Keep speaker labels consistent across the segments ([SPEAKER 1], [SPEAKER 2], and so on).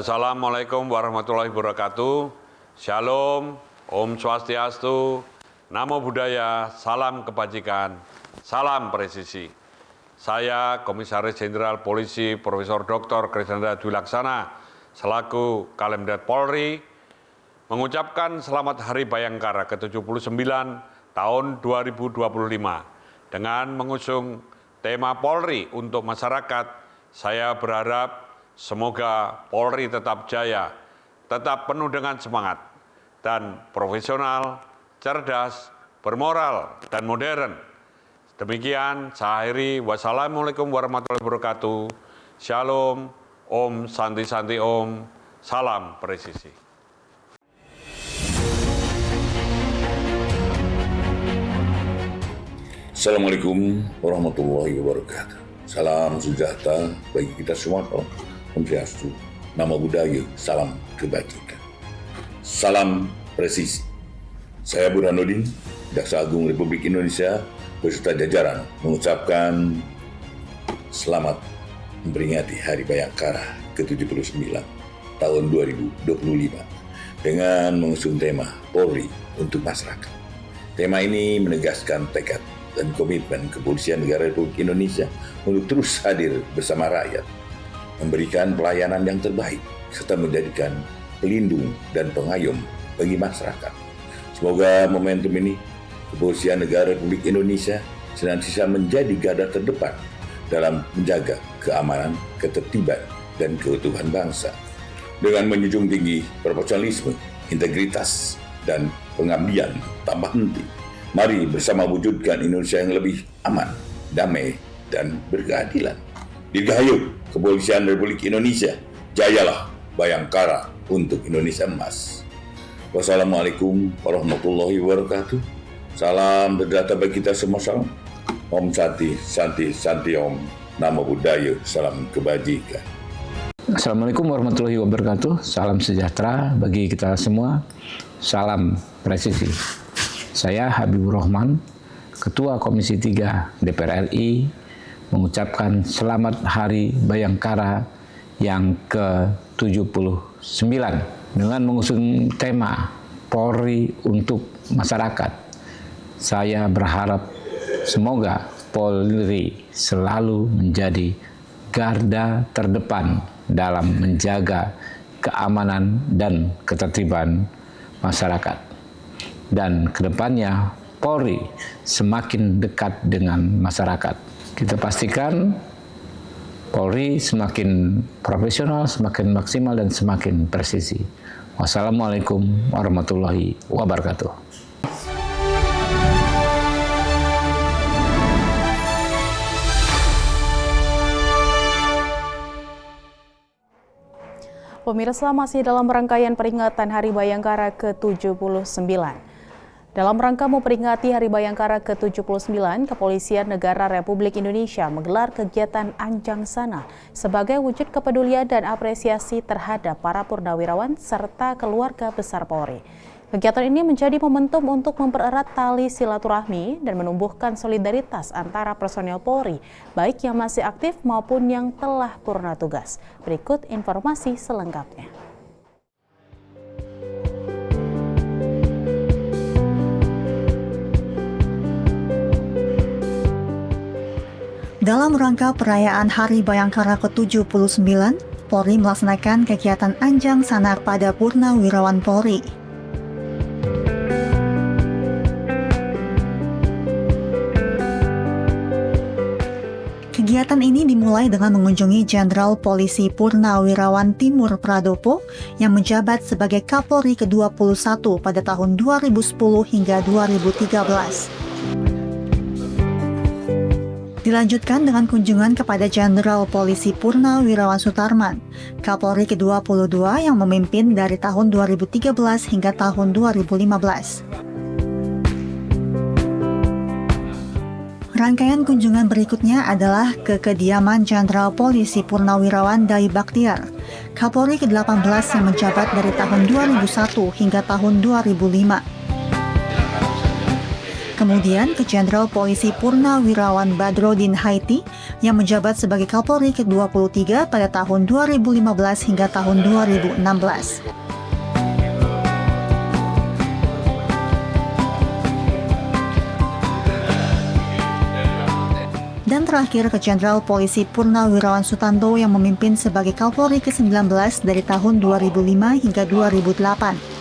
[SPEAKER 1] Assalamualaikum warahmatullahi wabarakatuh. Shalom, Om Swastiastu, Namo Buddhaya, salam kebajikan, salam presisi. Saya Komisaris Jenderal Polisi Profesor Dr. Krisnanda Dwi Laksana selaku Kalemdet Polri mengucapkan selamat Hari Bayangkara ke-79 tahun 2025 dengan mengusung tema Polri untuk masyarakat. Saya berharap semoga Polri tetap jaya, tetap penuh dengan semangat, dan profesional, cerdas, bermoral, dan modern. Demikian, saya akhiri. Wassalamualaikum warahmatullahi wabarakatuh. Shalom, Om Santi Santi Om, salam presisi.
[SPEAKER 2] Assalamualaikum warahmatullahi wabarakatuh. Salam sejahtera bagi kita semua. Om Swastiastu, Namo Buddhaya, salam kebajikan. Salam presisi. Saya Burhanuddin, Jaksa Agung Republik Indonesia beserta jajaran mengucapkan selamat memperingati Hari Bayangkara ke-79 tahun 2025 dengan mengusung tema Polri untuk masyarakat. Tema ini menegaskan tekad dan komitmen Kepolisian Negara Republik Indonesia untuk terus hadir bersama rakyat, memberikan pelayanan yang terbaik, serta menjadikan pelindung dan pengayom bagi masyarakat. Semoga momentum ini Kepolisian Negara Republik Indonesia senantiasa menjadi garda terdepan dalam menjaga keamanan, ketertiban, dan keutuhan bangsa. Dengan menjunjung tinggi profesionalisme, integritas, dan pengabdian tanpa henti, mari bersama wujudkan Indonesia yang lebih aman, damai, dan berkeadilan. Dirgahayu Kepolisian Republik Indonesia, jayalah Bayangkara untuk Indonesia emas. Wassalamualaikum warahmatullahi wabarakatuh. Salam sejahtera bagi kita semua. Salam. Om Santi Santi Santi Om, Namo Buddhaya, salam kebajikan.
[SPEAKER 3] Assalamualaikum warahmatullahi wabarakatuh. Salam sejahtera bagi kita semua. Salam presisi. Saya Habibur Rahman, Ketua Komisi 3 DPR RI, mengucapkan selamat Hari Bayangkara yang ke-79 dengan mengusung tema Polri untuk masyarakat. Saya berharap semoga Polri selalu menjadi garda terdepan dalam menjaga keamanan dan ketertiban masyarakat. Dan kedepannya Polri semakin dekat dengan masyarakat. Kita pastikan Polri semakin profesional, semakin maksimal, dan semakin presisi. Wassalamualaikum warahmatullahi wabarakatuh.
[SPEAKER 4] Pemirsa, masih dalam rangkaian peringatan Hari Bayangkara ke-79. Dalam rangka memperingati Hari Bayangkara ke-79, Kepolisian Negara Republik Indonesia menggelar kegiatan Anjang Sana sebagai wujud kepedulian dan apresiasi terhadap para purnawirawan serta keluarga besar Polri. Kegiatan ini menjadi momentum untuk mempererat tali silaturahmi dan menumbuhkan solidaritas antara personel Polri, baik yang masih aktif maupun yang telah purna tugas. Berikut informasi selengkapnya.
[SPEAKER 5] Dalam rangka perayaan Hari Bayangkara ke-79, Polri melaksanakan kegiatan Anjang Sana pada Purnawirawan Polri. Kegiatan ini dimulai dengan mengunjungi Jenderal Polisi Purnawirawan Timur Pradopo yang menjabat sebagai Kapolri ke-21 pada tahun 2010 hingga 2013. Dilanjutkan dengan kunjungan kepada Jenderal Polisi Purnawirawan Sutarman, Kapolri ke-22 yang memimpin dari tahun 2013 hingga tahun 2015. Rangkaian kunjungan berikutnya adalah ke kediaman Jenderal Polisi Purnawirawan Dai Bakhtiar, Kapolri ke-18 yang menjabat dari tahun 2001 hingga tahun 2005. Kemudian ke Jenderal Polisi Purnawirawan Badrodin Haiti yang menjabat sebagai Kapolri ke-23 pada tahun 2015 hingga tahun 2016. Dan terakhir ke Jenderal Polisi Purnawirawan Sutanto yang memimpin sebagai Kapolri ke-19 dari tahun 2005 hingga 2008.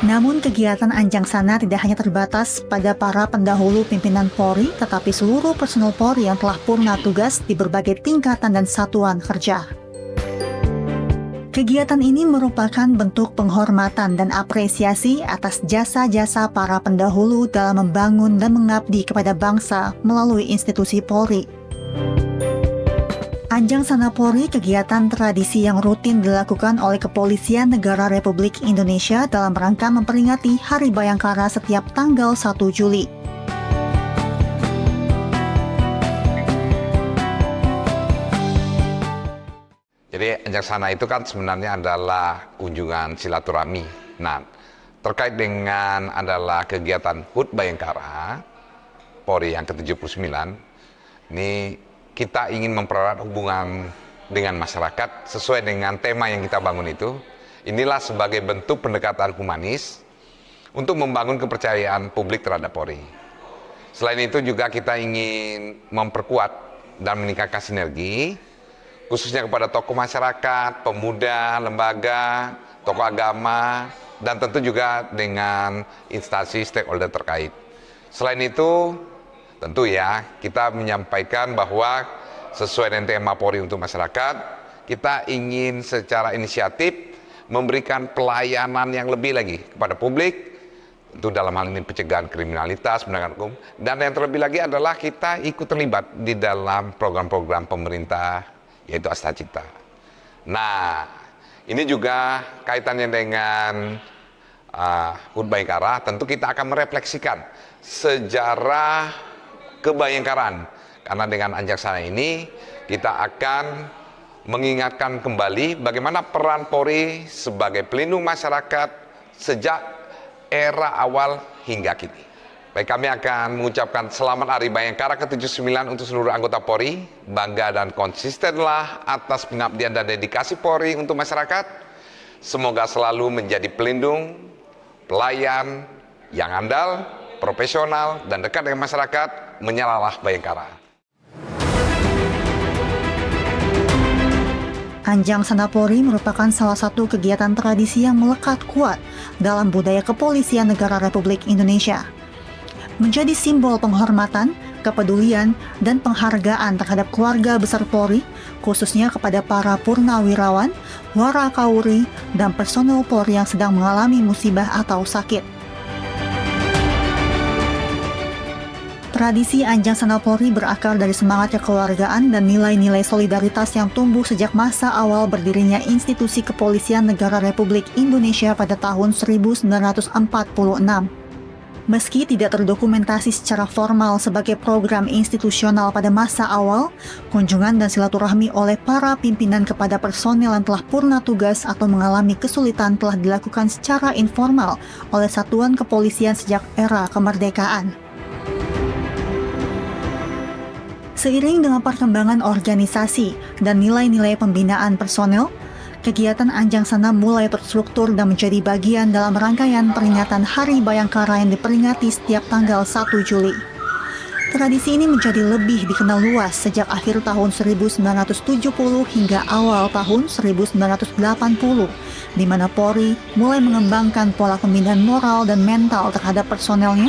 [SPEAKER 5] Namun kegiatan Anjang Sana tidak hanya terbatas pada para pendahulu pimpinan Polri, tetapi seluruh personel Polri yang telah purna tugas di berbagai tingkatan dan satuan kerja. Kegiatan ini merupakan bentuk penghormatan dan apresiasi atas jasa-jasa para pendahulu dalam membangun dan mengabdi kepada bangsa melalui institusi Polri. Anjang Sana Polri kegiatan tradisi yang rutin dilakukan oleh Kepolisian Negara Republik Indonesia dalam rangka memperingati Hari Bayangkara setiap tanggal 1 Juli.
[SPEAKER 6] Jadi Anjang Sana itu kan sebenarnya adalah kunjungan silaturahmi. Nah, terkait dengan adalah kegiatan HUT Bayangkara, Polri yang ke-79, ini kita ingin mempererat hubungan dengan masyarakat sesuai dengan tema yang kita bangun itu. Inilah sebagai bentuk pendekatan humanis untuk membangun kepercayaan publik terhadap Polri. Selain itu juga kita ingin memperkuat dan meningkatkan sinergi khususnya kepada tokoh masyarakat, pemuda, lembaga, tokoh agama, dan tentu juga dengan instansi stakeholder terkait. Selain itu, tentu ya, kita menyampaikan bahwa sesuai dengan tema Polri untuk masyarakat, kita ingin secara inisiatif memberikan pelayanan yang lebih lagi kepada publik, tentu dalam hal ini pencegahan kriminalitas, penegakan hukum, dan yang terlebih lagi adalah kita ikut terlibat di dalam program-program pemerintah, yaitu Astacita. Nah, ini juga kaitannya dengan HUT Bayangkara, tentu kita akan merefleksikan sejarah kebayangkaran. Karena dengan Anjang Sana ini, kita akan mengingatkan kembali bagaimana peran Polri sebagai pelindung masyarakat sejak era awal hingga kini. Baik, kami akan mengucapkan selamat Hari Bayangkara ke-79 untuk seluruh anggota Polri. Bangga dan konsistenlah atas pengabdian dan dedikasi Polri untuk masyarakat. Semoga selalu menjadi pelindung, pelayan yang andal, profesional, dan dekat dengan masyarakat. Menyalalah Bayangkara.
[SPEAKER 5] Anjang Sana Polri merupakan salah satu kegiatan tradisi yang melekat kuat dalam budaya Kepolisian Negara Republik Indonesia. Menjadi simbol penghormatan, kepedulian, dan penghargaan terhadap keluarga besar Polri, khususnya kepada para purnawirawan, warakauri, dan personel Polri yang sedang mengalami musibah atau sakit. Tradisi Anjang Sana Polri berakar dari semangat kekeluargaan dan nilai-nilai solidaritas yang tumbuh sejak masa awal berdirinya institusi Kepolisian Negara Republik Indonesia pada tahun 1946. Meski tidak terdokumentasi secara formal sebagai program institusional pada masa awal, kunjungan dan silaturahmi oleh para pimpinan kepada personel yang telah purna tugas atau mengalami kesulitan telah dilakukan secara informal oleh satuan kepolisian sejak era kemerdekaan. Seiring dengan perkembangan organisasi dan nilai-nilai pembinaan personel, kegiatan Anjang Sana mulai terstruktur dan menjadi bagian dalam rangkaian peringatan Hari Bayangkara yang diperingati setiap tanggal 1 Juli. Tradisi ini menjadi lebih dikenal luas sejak akhir tahun 1970 hingga awal tahun 1980, di mana Polri mulai mengembangkan pola pembinaan moral dan mental terhadap personelnya,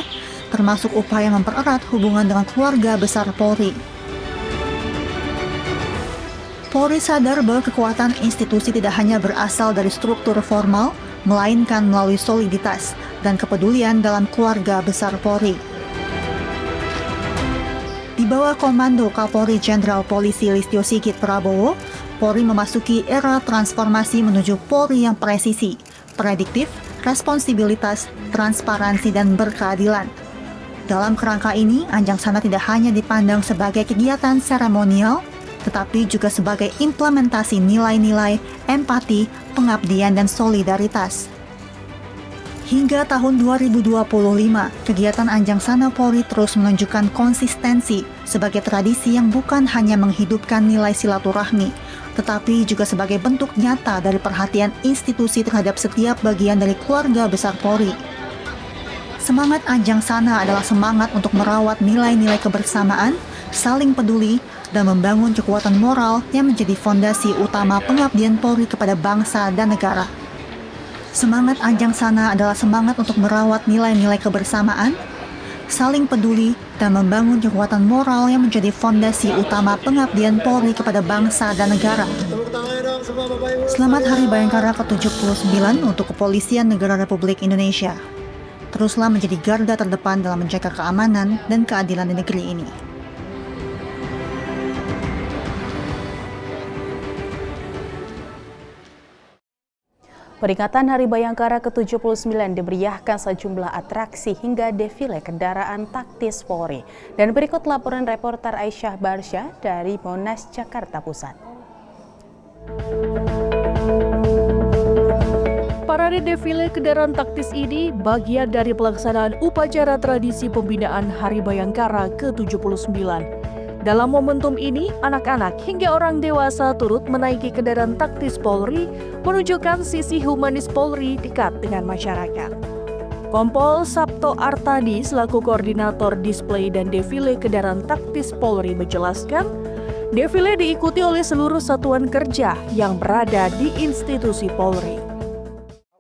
[SPEAKER 5] termasuk upaya mempererat hubungan dengan keluarga besar Polri. Polri sadar bahwa kekuatan institusi tidak hanya berasal dari struktur formal, melainkan melalui soliditas dan kepedulian dalam keluarga besar Polri. Di bawah komando Kapolri Jenderal Polisi Listio Sigit Prabowo, Polri memasuki era transformasi menuju Polri yang presisi, prediktif, responsibilitas, transparansi, dan berkeadilan. Dalam kerangka ini, Anjang Sana tidak hanya dipandang sebagai kegiatan seremonial, tetapi juga sebagai implementasi nilai-nilai, empati, pengabdian, dan solidaritas. Hingga tahun 2025, kegiatan Anjang Sana Polri terus menunjukkan konsistensi sebagai tradisi yang bukan hanya menghidupkan nilai silaturahmi, tetapi juga sebagai bentuk nyata dari perhatian institusi terhadap setiap bagian dari keluarga besar Polri. Semangat Anjang Sana adalah semangat untuk merawat nilai-nilai kebersamaan, saling peduli, dan membangun kekuatan moral yang menjadi fondasi utama pengabdian Polri kepada bangsa dan negara. Semangat Anjang Sana adalah semangat untuk merawat nilai-nilai kebersamaan, saling peduli, dan membangun kekuatan moral yang menjadi fondasi utama pengabdian Polri kepada bangsa dan negara. Selamat Hari Bayangkara ke-79 untuk Kepolisian Negara Republik Indonesia. Teruslah menjadi garda terdepan dalam menjaga keamanan dan keadilan di negeri ini.
[SPEAKER 4] Peringatan Hari Bayangkara ke-79 diberiahkan sejumlah atraksi hingga defile kendaraan taktis Polri. Dan berikut laporan reporter Aisyah Barsha dari Monas, Jakarta Pusat.
[SPEAKER 7] Parade defile kendaraan taktis ini bagian dari pelaksanaan upacara tradisi pembinaan Hari Bayangkara ke-79. Dalam momentum ini, anak-anak hingga orang dewasa turut menaiki kendaraan taktis Polri, menunjukkan sisi humanis Polri dekat dengan masyarakat. Kompol Sabto Artadi selaku koordinator display dan defile kendaraan taktis Polri menjelaskan, defile diikuti oleh seluruh satuan kerja yang berada di institusi Polri.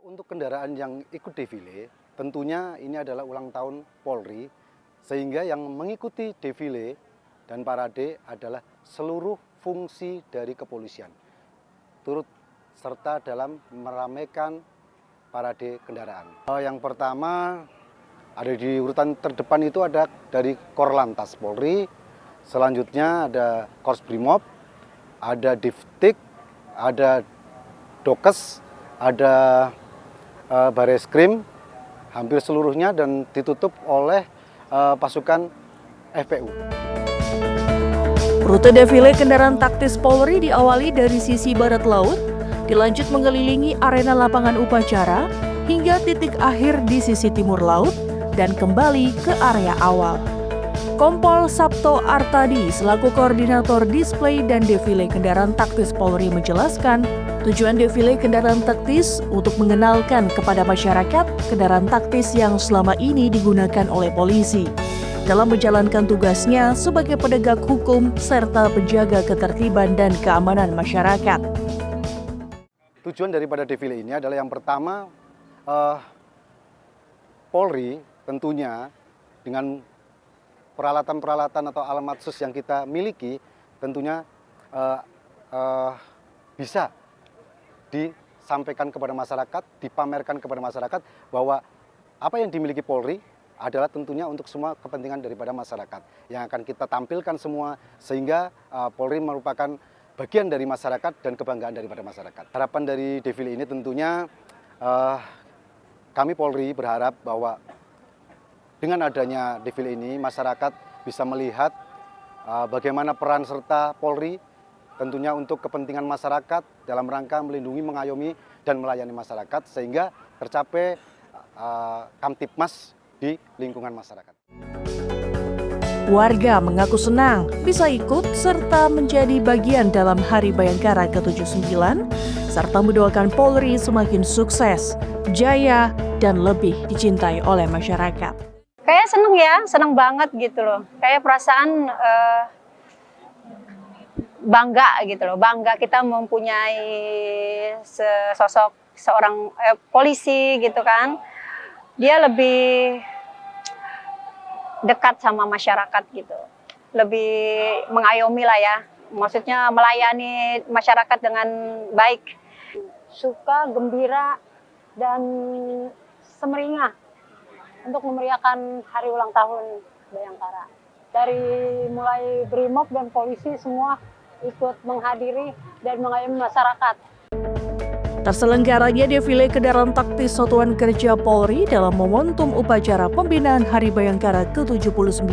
[SPEAKER 8] Untuk kendaraan yang ikut defile, tentunya ini adalah ulang tahun Polri, sehingga yang mengikuti defile dan parade adalah seluruh fungsi dari kepolisian, turut serta dalam meramaikan parade kendaraan. Yang pertama, ada di urutan terdepan itu ada dari Korlantas Polri, selanjutnya ada Korps Brimob, ada Divtik, ada Dokes, ada Bareskrim, hampir seluruhnya, dan ditutup oleh pasukan FPU.
[SPEAKER 7] Rute defile kendaraan taktis Polri diawali dari sisi barat laut, dilanjut mengelilingi arena lapangan upacara, hingga titik akhir di sisi timur laut, dan kembali ke area awal. Kompol Sabto Artadi selaku koordinator display dan defile kendaraan taktis Polri menjelaskan, tujuan defile kendaraan taktis untuk mengenalkan kepada masyarakat kendaraan taktis yang selama ini digunakan oleh polisi dalam menjalankan tugasnya sebagai penegak hukum serta penjaga ketertiban dan keamanan masyarakat.
[SPEAKER 8] Tujuan daripada defile ini adalah yang pertama, Polri tentunya dengan peralatan-peralatan atau alat maksus yang kita miliki tentunya bisa disampaikan kepada masyarakat, dipamerkan kepada masyarakat bahwa apa yang dimiliki Polri adalah tentunya untuk semua kepentingan daripada masyarakat yang akan kita tampilkan semua, sehingga Polri merupakan bagian dari masyarakat dan kebanggaan daripada masyarakat. Harapan dari defile ini tentunya kami Polri berharap bahwa dengan adanya defile ini masyarakat bisa melihat bagaimana peran serta Polri tentunya untuk kepentingan masyarakat dalam rangka melindungi, mengayomi, dan melayani masyarakat sehingga tercapai Kamtipmas di lingkungan masyarakat.
[SPEAKER 7] Warga mengaku senang bisa ikut serta menjadi bagian dalam Hari Bayangkara ke-79 serta mendoakan Polri semakin sukses, jaya, dan lebih dicintai oleh masyarakat.
[SPEAKER 9] Kayak seneng ya, seneng banget gitu loh. Kayak perasaan bangga gitu loh, bangga kita mempunyai sosok seorang polisi gitu kan. Dia lebih dekat sama masyarakat gitu, lebih mengayomi lah ya, maksudnya melayani masyarakat dengan baik. Suka, gembira, dan semeringah untuk memeriahkan hari ulang tahun Bayangkara. Dari mulai Brimob dan polisi semua ikut menghadiri dan mengayomi masyarakat.
[SPEAKER 7] Terselenggaranya defile kendaraan taktis Satuan Kerja Polri dalam momentum upacara pembinaan Hari Bayangkara ke-79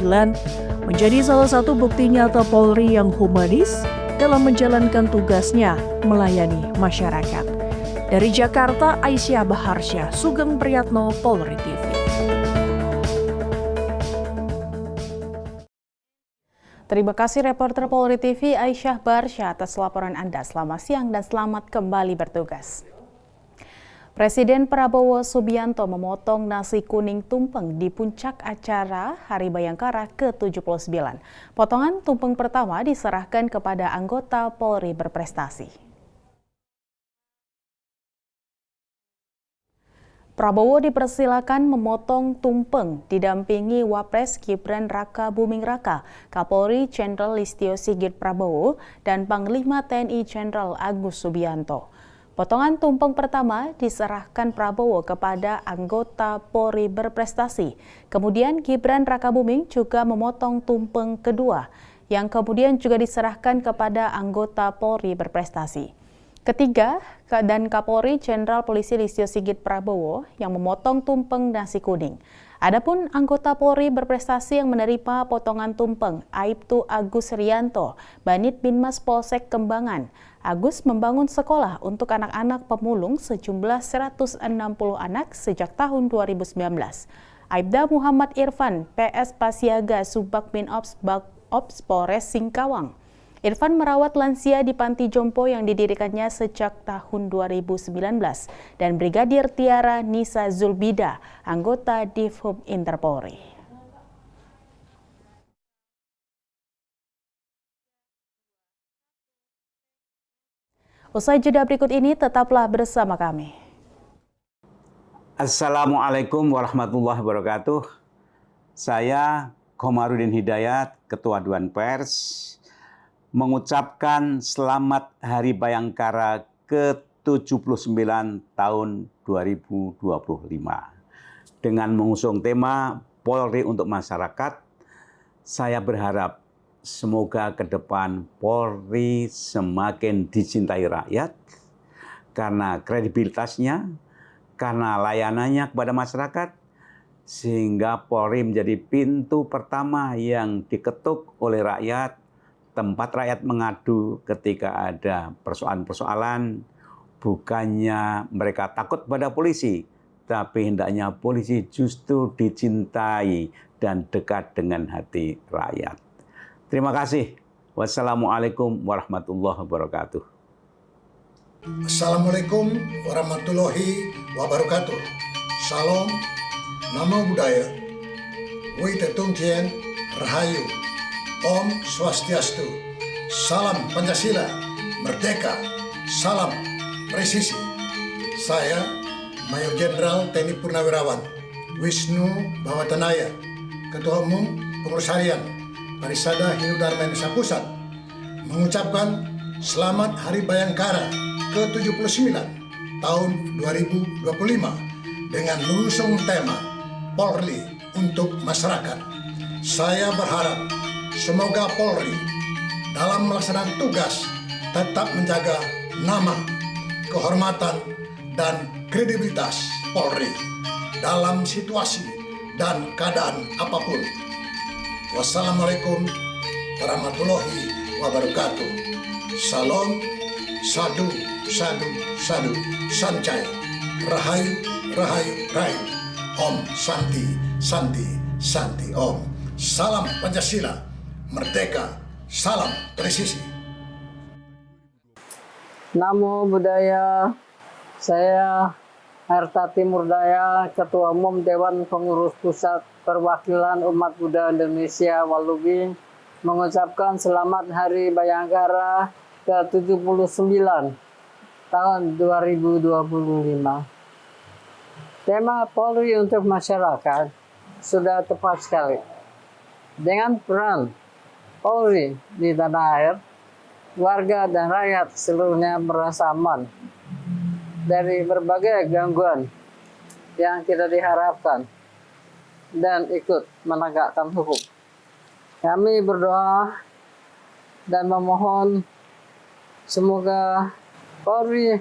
[SPEAKER 7] menjadi salah satu bukti nyata Polri yang humanis dalam menjalankan tugasnya melayani masyarakat. Dari Jakarta, Aisyah Baharsya, Sugeng Priyatno, Polri TV.
[SPEAKER 4] Terima kasih reporter Polri TV Aisyah Baharsya atas laporan Anda. Selamat siang dan selamat kembali bertugas. Presiden Prabowo Subianto memotong nasi kuning tumpeng di puncak acara Hari Bayangkara ke-79. Potongan tumpeng pertama diserahkan kepada anggota Polri berprestasi. Prabowo dipersilakan memotong tumpeng didampingi Wapres Gibran Raka Buming Raka, Kapolri Jenderal Listio Sigit Prabowo, dan Panglima TNI Jenderal Agus Subianto. Potongan tumpeng pertama diserahkan Prabowo kepada anggota Polri berprestasi. Kemudian Gibran Rakabuming juga memotong tumpeng kedua, yang kemudian juga diserahkan kepada anggota Polri berprestasi. Ketiga, dan Kapolri Jenderal Polisi Listio Sigit Prabowo yang memotong tumpeng nasi kuning. Adapun anggota Polri berprestasi yang menerima potongan tumpeng, Aibtu Agus Rianto, Banit Binmas Polsek Kembangan. Agus membangun sekolah untuk anak-anak pemulung sejumlah 160 anak sejak tahun 2019. Aibda Muhammad Irfan, PS Pasiaga Subak Ops Polres Singkawang. Irfan merawat lansia di Panti Jompo yang didirikannya sejak tahun 2019. Dan Brigadir Tiara Nisa Zulbida, anggota Divhub Interpolri. Usai jeda berikut ini, tetaplah bersama kami.
[SPEAKER 10] Assalamualaikum warahmatullahi wabarakatuh. Saya Khomarudin Hidayat, Ketua Dewan Pers, mengucapkan selamat Hari Bayangkara ke-79 tahun 2025. Dengan mengusung tema Polri untuk Masyarakat, saya berharap semoga ke depan Polri semakin dicintai rakyat karena kredibilitasnya, karena layanannya kepada masyarakat, sehingga Polri menjadi pintu pertama yang diketuk oleh rakyat, tempat rakyat mengadu ketika ada persoalan-persoalan. Bukannya mereka takut pada polisi, tapi hendaknya polisi justru dicintai dan dekat dengan hati rakyat. Terima kasih. Wassalamualaikum warahmatullahi wabarakatuh.
[SPEAKER 11] Assalamualaikum warahmatullahi wabarakatuh. Salam, Namo Buddhaya, Wui Tetung Tien, Rahayu, Om Swastiastu, Salam Pancasila, Merdeka, Salam Presisi. Saya, Mayor Jenderal TNI Purnawirawan Wisnu Bawatanaya, Ketua Umum Pengurus Harian Parisada Hindu Dharma Indonesia Pusat, mengucapkan Selamat Hari Bayangkara ke-79 tahun 2025 dengan mengusung tema Polri untuk Masyarakat. Saya berharap semoga Polri dalam melaksanakan tugas tetap menjaga nama, kehormatan, dan kredibilitas Polri dalam situasi dan keadaan apapun. Wassalamualaikum warahmatullahi wabarakatuh. Salam, sadu, sadu, sadu, sancai, rahayu, rahayu, rahayu. Om Santi, Santi, Santi, Om. Salam Pancasila, Merdeka, salam presisi.
[SPEAKER 12] Namo Buddhaya. Saya Harta Timur Daya, Ketua Umum Dewan Pengurus Pusat Perwakilan Umat Buddha Indonesia Walubi, mengucapkan selamat Hari Bayangkara ke-79 tahun 2025. Tema Polri untuk Masyarakat sudah tepat sekali. Dengan peran Polri di tanah air, warga dan rakyat seluruhnya merasa aman dari berbagai gangguan yang tidak diharapkan dan ikut menegakkan hukum. Kami berdoa dan memohon semoga Polri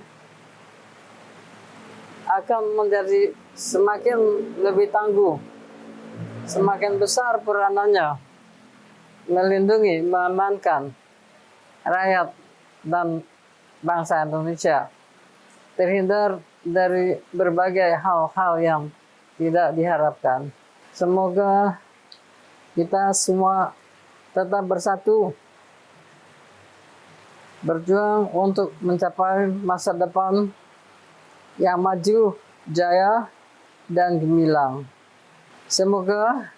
[SPEAKER 12] akan menjadi semakin lebih tangguh, semakin besar peranannya melindungi, mengamankan rakyat dan bangsa Indonesia terhindar dari berbagai hal-hal yang tidak diharapkan. Semoga kita semua tetap bersatu, berjuang untuk mencapai masa depan yang maju, jaya, dan gemilang. Semoga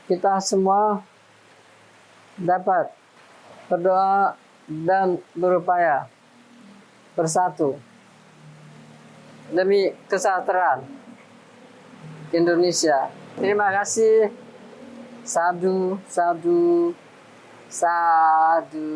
[SPEAKER 12] kita semua dapat berdoa dan berupaya bersatu demi kesejahteraan Indonesia. Terima kasih. Sadu, sadu, sadu.